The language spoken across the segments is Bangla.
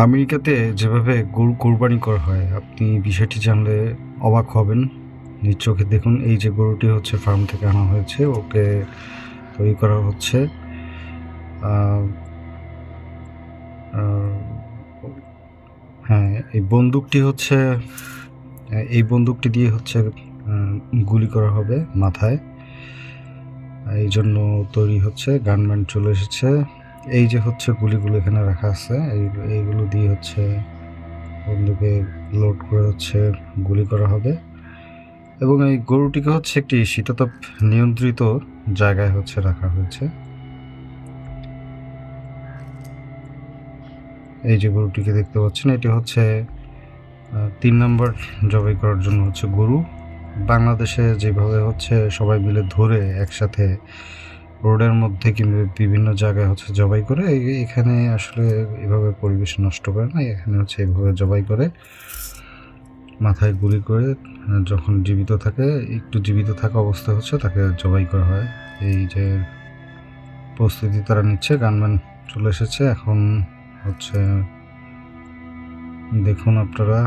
আমেরিকাতে যেভাবে গরু কোরবানি করা হয়, আপনি বিষয়টি জানলে অবাক হবেন। নিজ চোখে দেখুন, এই যে গরুটি হচ্ছে ফার্ম থেকে আনা হয়েছে, ওকে তৈরি করা হচ্ছে। আহ, আহ, হ্যাঁ, এই বন্দুকটি দিয়ে হচ্ছে গুলি করা হবে মাথায়। এই জন্য তৈরি হচ্ছে, গানম্যান চলে এসেছে। এই যে হচ্ছে গুলিগুলো এখানে রাখা আছে, এইগুলো দিয়ে হচ্ছে বন্দুকে লোড করে হচ্ছে গুলি করা হবে। এবং এই গরুটিকে হচ্ছে একটি শীতাতপ নিয়ন্ত্রিত জায়গায় হচ্ছে রাখা হয়েছে। এই যে গরুটিকে দেখতে পাচ্ছেন, এটি হচ্ছে 3 নম্বর জবাই করার জন্য হচ্ছে গরু। বাংলাদেশে যেভাবে হচ্ছে সবাই মিলে ধরে একসাথে রোডের মধ্যে কিংবা বিভিন্ন জায়গায় হচ্ছে জবাই করে, এখানে আসলে এভাবে পরিবেশ নষ্ট করে না, এখানে হচ্ছে এভাবে জবাই করে মাথায় গুলি করে যখন জীবিত থাকে, একটু জীবিত থাকা অবস্থায় হচ্ছে তাকে জবাই করা হয়। এই যে প্রস্তুতি তারা নিচ্ছে, গানম্যান চলে এসেছে। এখন হচ্ছে দেখুন আপনারা,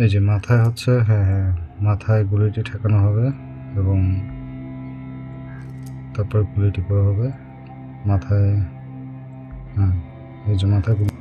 এই যে মাথায় হচ্ছে, হ্যাঁ, মাথায় গুলিটি ঠেকানো হবে এবং তারপর গুলিটি করা হবে মাথায়। হ্যাঁ, এই যে মাথায় গুলি